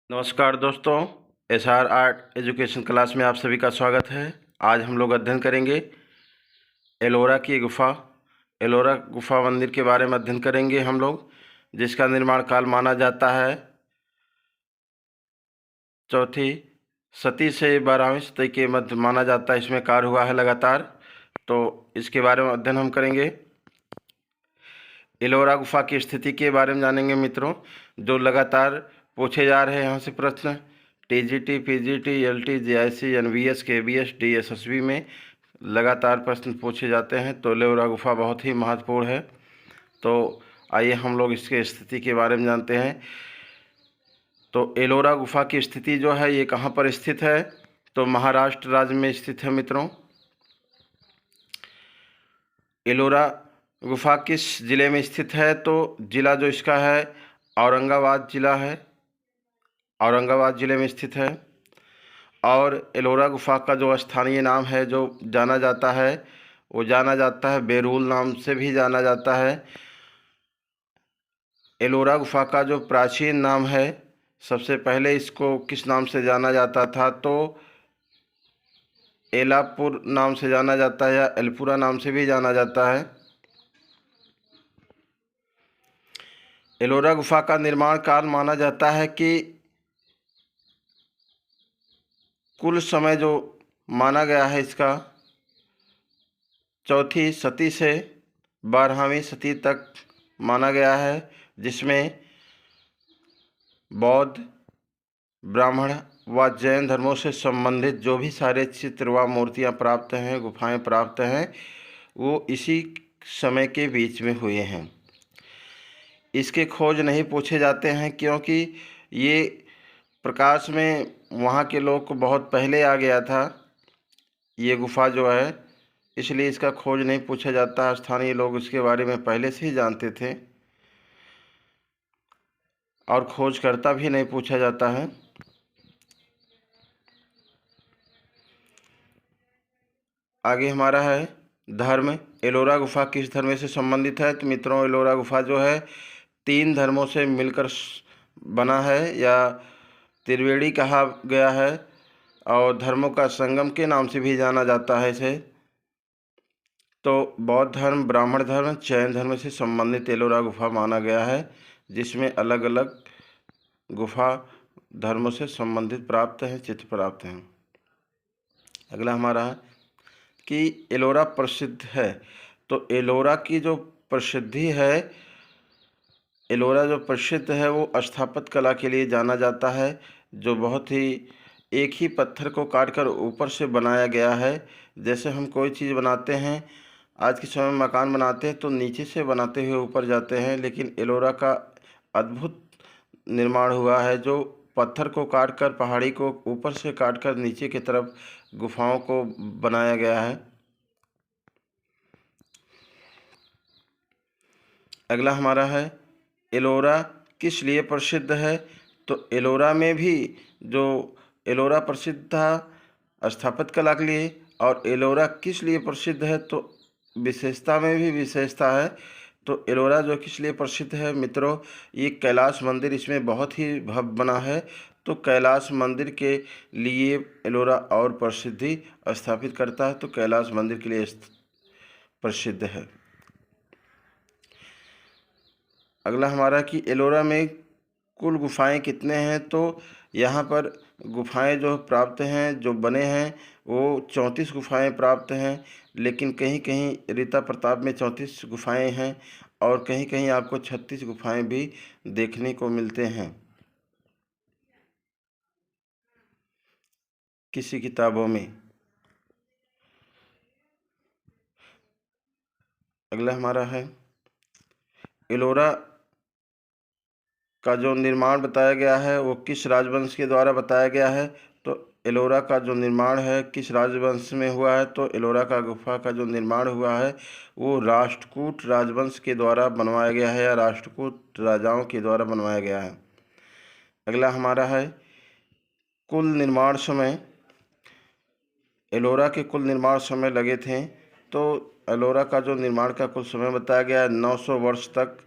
नमस्कार दोस्तों, SR art education class में आप सभी का स्वागत है। आज हम लोग अध्ययन करेंगे एलोरा की गुफा। एलोरा गुफा मंदिर के बारे में अध्ययन करेंगे हम लोग, जिसका निर्माण काल माना जाता है चौथी सदी से 12वीं सदी के मध्य माना जाता है। इसमें कार्य हुआ है लगातार, तो इसके बारे में अध्ययन हम करेंगे। एलोरा गुफा की स्थिति के बारे में जानेंगे मित्रों, जो लगातार पूछे जा रहे हैं यहाँ से प्रश्न। TGT, PGT, LT, JIC, NVS, KBS, DSSB में लगातार प्रश्न पूछे जाते हैं। तो एलोरा गुफा बहुत ही महत्वपूर्ण है। तो आइए हम लोग इसके स्थिति के बारे में जानते हैं। तो एलोरा गुफा की स्थिति जो है ये कहाँ पर स्थित है, तो महाराष्ट्र राज्य में स्थित है मित्रों। एलोरा गुफा किस ज़िले में स्थित है, तो ज़िला जो इसका है औरंगाबाद ज़िला है, औरंगाबाद ज़िले में स्थित है। और एलोरा गुफा का जो स्थानीय नाम है जो जाना जाता है, वो जाना जाता है बेरुल नाम से भी जाना जाता है। एलोरा गुफा का जो प्राचीन नाम है, सबसे पहले इसको किस नाम से जाना जाता था, तो एलापुर नाम से जाना जाता है या एलपुरा नाम से भी जाना जाता है। एलोरा गुफा का निर्माण काल माना जाता है कि कुल समय जो माना गया है इसका चौथी सदी से 12वीं सदी तक माना गया है, जिसमें बौद्ध, ब्राह्मण व जैन धर्मों से संबंधित जो भी सारे चित्र व मूर्तियाँ प्राप्त हैं, गुफाएं प्राप्त हैं, वो इसी समय के बीच में हुए हैं। इसके खोज नहीं पूछे जाते हैं, क्योंकि ये प्रकाश में वहाँ के लोग को बहुत पहले आ गया था ये गुफा जो है, इसलिए इसका खोज नहीं पूछा जाता। स्थानीय लोग इसके बारे में पहले से ही जानते थे और खोजकर्ता भी नहीं पूछा जाता है। आगे हमारा है धर्म। एलोरा गुफा किस धर्म से संबंधित है, तो मित्रों एलोरा गुफा जो है 3 धर्मों से मिलकर बना है, या त्रिवेणी कहा गया है, और धर्मों का संगम के नाम से भी जाना जाता है इसे। तो बौद्ध धर्म, ब्राह्मण धर्म, जैन धर्म से संबंधित एलोरा गुफा माना गया है, जिसमें अलग अलग गुफा धर्मों से संबंधित प्राप्त हैं, चित्र प्राप्त हैं। अगला हमारा है कि एलोरा प्रसिद्ध है। तो एलोरा की जो प्रसिद्धि है, एलोरा जो प्रसिद्ध है वो स्थापत्य कला के लिए जाना जाता है, जो बहुत ही एक ही पत्थर को काटकर ऊपर से बनाया गया है। जैसे हम कोई चीज़ बनाते हैं, आज के समय में मकान बनाते हैं तो नीचे से बनाते हुए ऊपर जाते हैं, लेकिन एलोरा का अद्भुत निर्माण हुआ है, जो पत्थर को काटकर, पहाड़ी को ऊपर से काटकर नीचे की तरफ गुफाओं को बनाया गया है। अगला हमारा है एलोरा किस लिए प्रसिद्ध है। तो एलोरा में भी जो एलोरा प्रसिद्ध था स्थापत्य कला के लिए, और एलोरा किस लिए प्रसिद्ध है, तो विशेषता में भी विशेषता है। तो एलोरा जो किस लिए प्रसिद्ध है मित्रों, ये कैलाश मंदिर इसमें बहुत ही भव्य बना है, तो कैलाश मंदिर के लिए एलोरा और प्रसिद्धि स्थापित करता है, तो कैलाश मंदिर के लिए प्रसिद्ध है। अगला हमारा कि एलोरा में कुल गुफाएं कितने हैं, तो यहाँ पर गुफाएं जो प्राप्त हैं, जो बने हैं, वो 34 गुफाएं प्राप्त हैं। लेकिन कहीं कहीं रीता प्रताप में 34 गुफाएं हैं, और कहीं कहीं आपको 36 गुफाएं भी देखने को मिलते हैं किसी किताबों में। अगला हमारा है एलोरा का जो निर्माण बताया गया है वो किस राजवंश के द्वारा बताया गया है। तो एलोरा का जो निर्माण है किस राजवंश में हुआ है, तो एलोरा का गुफा का जो निर्माण हुआ है वो राष्ट्रकूट राजवंश के द्वारा बनवाया गया है, या राष्ट्रकूट राजाओं के द्वारा बनवाया गया है। अगला हमारा है कुल निर्माण समय। एलोरा के कुल निर्माण समय लगे थे, तो एलोरा का जो निर्माण का कुल समय बताया गया है 900 वर्ष तक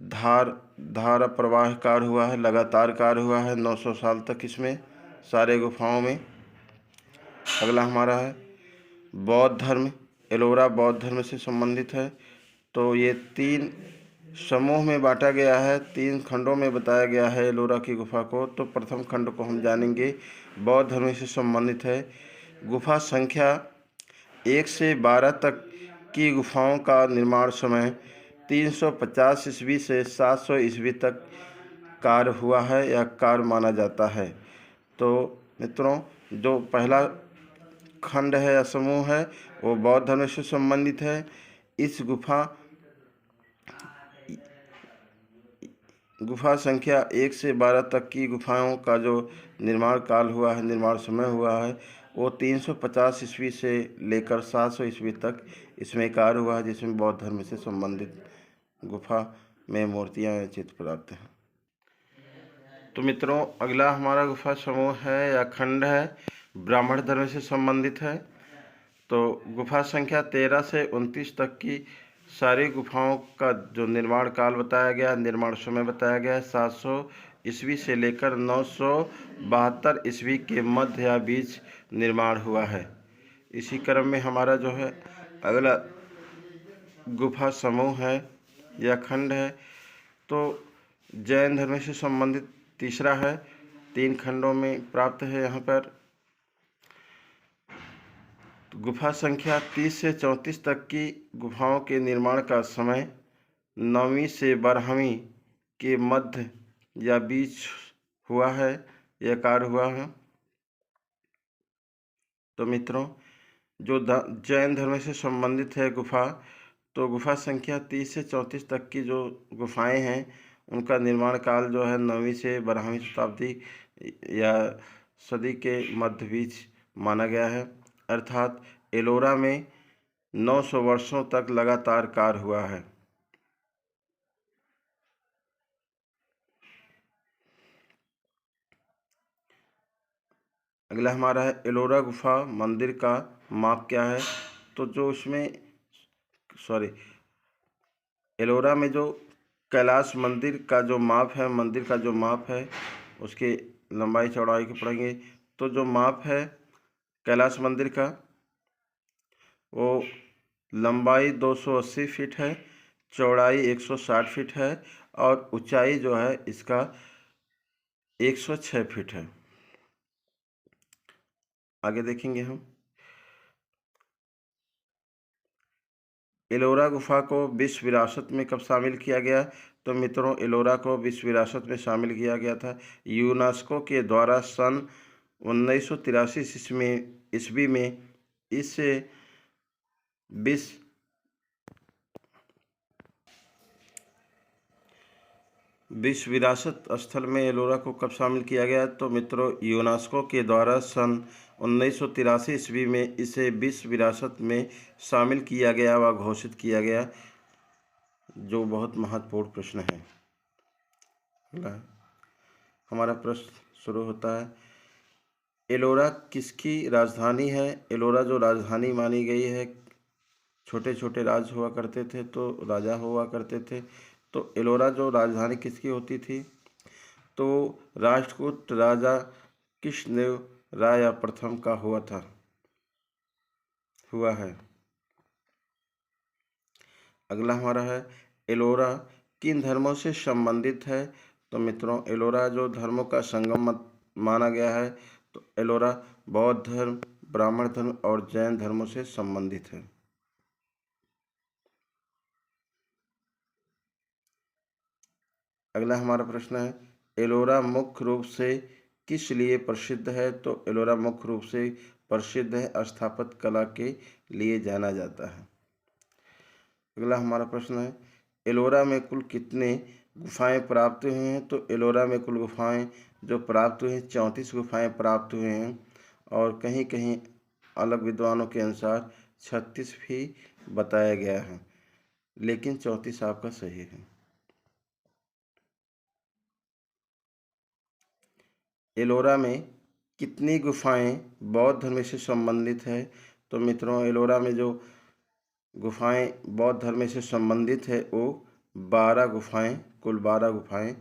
धारा प्रवाह कार्य हुआ है, लगातार कार्य हुआ है 900 साल तक इसमें सारे गुफाओं में। अगला हमारा है बौद्ध धर्म। एलोरा बौद्ध धर्म से संबंधित है। तो ये 3 समूह में बांटा गया है, 3 खंडों में बताया गया है एलोरा की गुफा को। तो प्रथम खंड को हम जानेंगे, बौद्ध धर्म से संबंधित है। गुफा संख्या 1 से 12 तक की गुफाओं का निर्माण समय 350 ईस्वी से 700 ईस्वी तक कार्य हुआ है या कार्य माना जाता है। तो मित्रों, जो पहला खंड है या समूह है वो बौद्ध धर्म से संबंधित है। इस गुफा संख्या 1 से 12 तक की गुफाओं का जो निर्माण काल हुआ है, निर्माण समय हुआ है, वो 350 ईस्वी से लेकर 700 ईस्वी तक इसमें कार्य हुआ है, जिसमें बौद्ध धर्म से संबंधित गुफा में मूर्तियां या चित्र प्राप्त हैं। तो मित्रों, अगला हमारा गुफा समूह है या खंड है ब्राह्मण धर्म से संबंधित है। तो गुफा संख्या 13 से 29 तक की सारी गुफाओं का जो निर्माण काल बताया गया, निर्माण समय बताया गया है, 700 ईस्वी से लेकर 972 ईस्वी के मध्य या बीच निर्माण हुआ है। इसी क्रम में हमारा जो है अगला गुफा समूह है या खंड है, तो जैन धर्म से संबंधित तीसरा है, 3 खंडों में प्राप्त है। यहाँ पर गुफा संख्या 30 से 34 तक की गुफाओं के निर्माण का समय 9वीं से 12वीं के मध्य या बीच हुआ है या कार्य हुआ है। तो मित्रों, जो जैन धर्म से संबंधित है गुफा, तो गुफा संख्या 30 से 34 तक की जो गुफाएं हैं उनका निर्माण काल जो है 9वीं से 12वीं शताब्दी या सदी के मध्य बीच माना गया है। अर्थात एलोरा में 900 वर्षों तक लगातार कार्य हुआ है। अगला हमारा है एलोरा गुफा मंदिर का माप क्या है। तो जो इसमें एलोरा में जो कैलाश मंदिर का जो माप है, मंदिर का जो माप है उसकी लंबाई चौड़ाई की पढ़ेंगे। तो जो माप है कैलाश मंदिर का, वो लंबाई 280 फीट है, चौड़ाई 160 फीट है और ऊंचाई जो है इसका 106 फीट है। आगे देखेंगे हम। एलोरा गुफा को विश्व विरासत में कब शामिल किया गया। तो मित्रों, एलोरा को विश्व विरासत में शामिल किया गया था यूनेस्को के द्वारा सन 1983 ईस्वी में। इसे विश्व विरासत स्थल में एलोरा को कब शामिल किया गया। तो मित्रों, यूनेस्को के द्वारा सन 1983 ईस्वी में इसे विश्व विरासत में शामिल किया गया व घोषित किया गया, जो बहुत महत्वपूर्ण प्रश्न है। अगला हमारा प्रश्न शुरू होता है, एलोरा किसकी राजधानी है। एलोरा जो राजधानी मानी गई है, छोटे छोटे राज हुआ करते थे तो राजा हुआ करते थे। तो एलोरा जो राजधानी किसकी होती थी, तो राष्ट्रकूट राजा कृष्णदेव राय प्रथम का हुआ है। अगला हमारा है एलोरा किन धर्मों से संबंधित है। तो मित्रों, एलोरा जो धर्मों का संगम माना गया है, तो एलोरा बौद्ध धर्म, ब्राह्मण धर्म और जैन धर्मों से संबंधित है। अगला हमारा प्रश्न है, एलोरा मुख्य रूप से किस लिए प्रसिद्ध है। तो एलोरा मुख्य रूप से प्रसिद्ध है स्थापत्य कला के लिए जाना जाता है। अगला हमारा प्रश्न है, एलोरा में कुल कितने गुफाएं प्राप्त हुई हैं। तो एलोरा में कुल गुफाएं जो प्राप्त हुई हैं 34 गुफाएं प्राप्त हुए हैं और कहीं कहीं अलग विद्वानों के अनुसार 36 भी बताया गया है, लेकिन 34 आपका सही है। एलोरा में कितनी गुफाएं बौद्ध धर्म से संबंधित है। तो मित्रों, एलोरा में जो गुफाएं बौद्ध धर्म से संबंधित है वो 12 गुफाएं, कुल 12 गुफाएं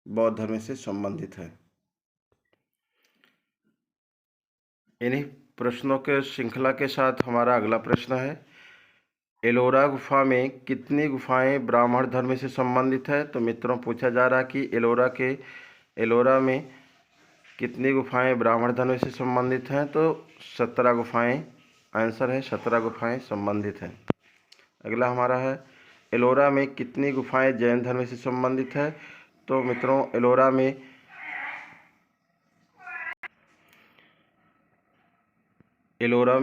बौद्ध धर्म से संबंधित है। इन्हीं प्रश्नों के श्रृंखला के साथ हमारा अगला प्रश्न है, एलोरा गुफा में कितनी गुफाएं ब्राह्मण धर्म से संबंधित है। तो मित्रों पूछा जा रहा है कि एलोरा में कितनी गुफाएं ब्राह्मण धर्म से संबंधित हैं। तो 17 गुफाएं आंसर है, 17 गुफाएं संबंधित हैं। अगला हमारा है, एलोरा में कितनी गुफाएं जैन धर्म से संबंधित है। तो मित्रों एलोरा में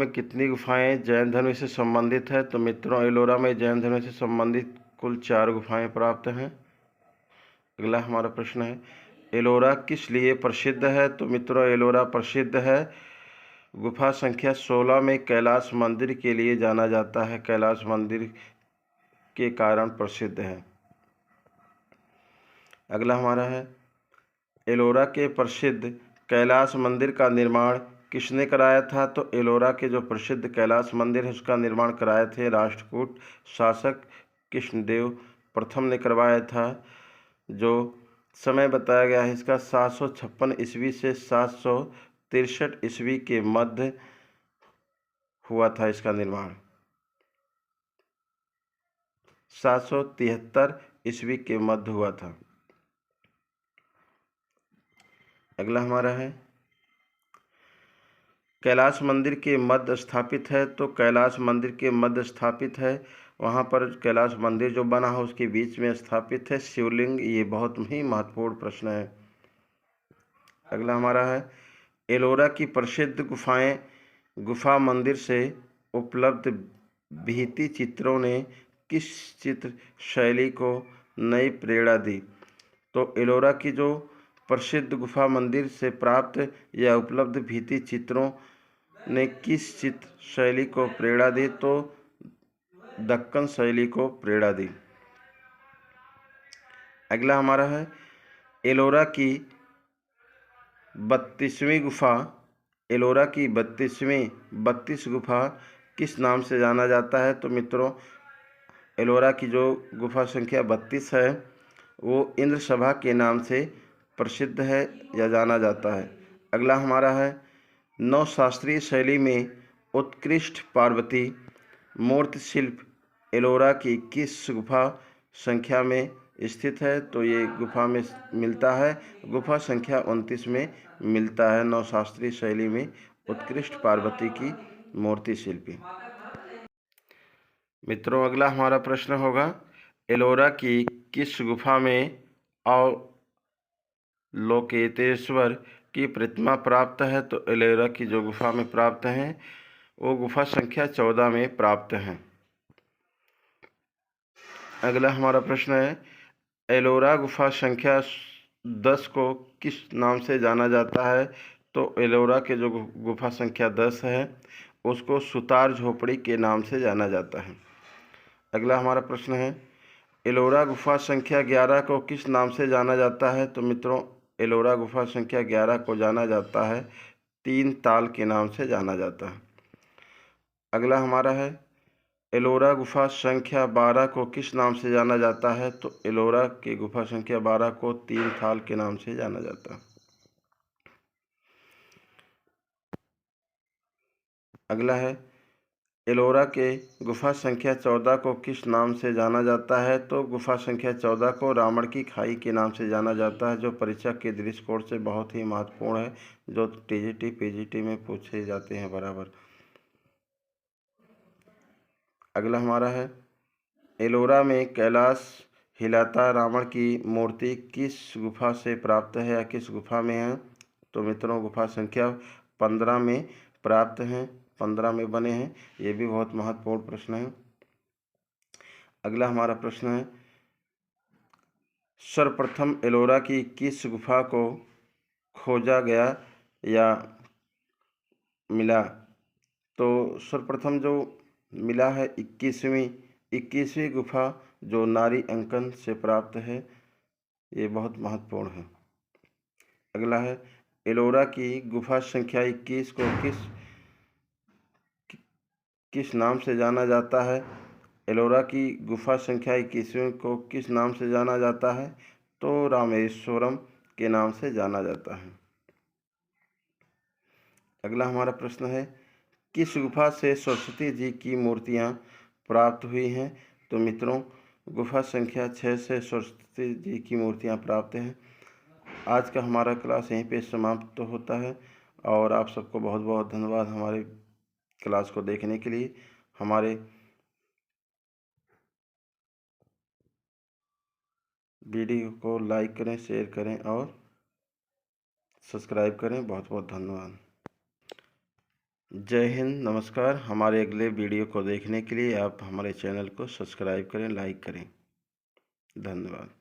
कितनी गुफाएं जैन धर्म से संबंधित है। तो मित्रों एलोरा में जैन धर्म से संबंधित कुल 4 गुफाएं प्राप्त हैं। अगला हमारा प्रश्न है, एलोरा किस लिए प्रसिद्ध है। तो मित्रों एलोरा प्रसिद्ध है गुफा संख्या 16 में कैलाश मंदिर के लिए जाना जाता है, कैलाश मंदिर के कारण प्रसिद्ध है। अगला हमारा है, एलोरा के प्रसिद्ध कैलाश मंदिर का निर्माण किसने कराया था। तो एलोरा के जो प्रसिद्ध कैलाश मंदिर है उसका निर्माण कराए थे राष्ट्रकूट शासक कृष्णदेव प्रथम ने करवाया था। जो समय बताया गया है इसका 756 ईस्वी से 763 ईस्वी के मध्य हुआ था इसका निर्माण, 773 ईस्वी के मध्य हुआ था। अगला हमारा है, कैलाश मंदिर के मध्य स्थापित है। तो कैलाश मंदिर के मध्य स्थापित है, वहाँ पर कैलाश मंदिर जो बना है उसके बीच में स्थापित है शिवलिंग। ये बहुत ही महत्वपूर्ण प्रश्न है। अगला हमारा है, एलोरा की प्रसिद्ध गुफा मंदिर से उपलब्ध भित्ति चित्रों ने किस चित्र शैली को नई प्रेरणा दी। तो एलोरा की जो प्रसिद्ध गुफा मंदिर से प्राप्त या उपलब्ध भित्ति चित्रों ने किस चित्र शैली को प्रेरणा दी। तो दक्कन शैली को प्रेरणा दी। अगला हमारा है, एलोरा की 32वीं गुफा, एलोरा की 32 गुफा किस नाम से जाना जाता है। तो मित्रों एलोरा की जो गुफा संख्या 32 है वो इंद्र सभा के नाम से प्रसिद्ध है या जाना जाता है। अगला हमारा है, नवशास्त्रीय शैली में उत्कृष्ट पार्वती मूर्ति शिल्प एलोरा की किस गुफा संख्या में स्थित है। तो ये गुफा में मिलता है, गुफा संख्या 29 में मिलता है नवशास्त्रीय शैली में उत्कृष्ट पार्वती की मूर्ति शिल्पी। मित्रों अगला हमारा प्रश्न होगा, एलोरा की किस गुफा में अवलोकितेश्वर की प्रतिमा प्राप्त है। तो एलोरा की जो गुफा में प्राप्त है वो गुफा संख्या 14 में प्राप्त है। अगला हमारा प्रश्न है, एलोरा गुफा संख्या 10 को किस नाम से जाना जाता है। तो एलोरा के जो गुफा संख्या 10 है उसको सुतार झोपड़ी के नाम से जाना जाता है। अगला हमारा प्रश्न है, एलोरा गुफा संख्या 11 को किस नाम से जाना जाता है। तो मित्रों एलोरा गुफा संख्या 11 को जाना जाता है 3 ताल के नाम से जाना जाता है। अगला हमारा है, एलोरा गुफा संख्या 12 को किस नाम से जाना जाता है। तो एलोरा की गुफा संख्या 12 को 3 थाल के नाम से जाना जाता है। अगला है, एलोरा के गुफा संख्या 14 को किस नाम से जाना जाता है। तो गुफा संख्या 14 को रावण की खाई के नाम से जाना जाता है, जो परीक्षा के दृष्टिकोण से बहुत ही महत्वपूर्ण है, जो टीजीटी पीजीटी में पूछे जाते हैं बराबर। अगला हमारा है, एलोरा में कैलाश हिलाता रावण की मूर्ति किस गुफा से प्राप्त है या किस गुफा में है। तो मित्रों गुफा संख्या 15 में प्राप्त हैं, 15 में बने हैं। ये भी बहुत महत्वपूर्ण प्रश्न है। अगला हमारा प्रश्न है, सर्वप्रथम एलोरा की किस गुफा को खोजा गया या मिला। तो सर्वप्रथम जो मिला है 21वीं गुफा जो नारी अंकन से प्राप्त है, ये बहुत महत्वपूर्ण है। अगला है, एलोरा की गुफा संख्या 21 को किस नाम से जाना जाता है। एलोरा की गुफा संख्या 21वीं को किस नाम से जाना जाता है? तो रामेश्वरम के नाम से जाना जाता है। अगला हमारा प्रश्न है, किस गुफा से सरस्वती जी की मूर्तियाँ प्राप्त हुई हैं? तो मित्रों, गुफा संख्या 6 से सरस्वती जी की मूर्तियाँ प्राप्त हैं। आज का हमारा क्लास यहीं पे समाप्त होता है और आप सबको बहुत बहुत धन्यवाद हमारे क्लास को देखने के लिए। हमारे वीडियो को लाइक करें, शेयर करें और सब्सक्राइब करें। बहुत बहुत धन्यवाद। जय हिंद, नमस्कार। हमारे अगले वीडियो को देखने के लिए आप हमारे चैनल को सब्सक्राइब करें, लाइक करें। धन्यवाद।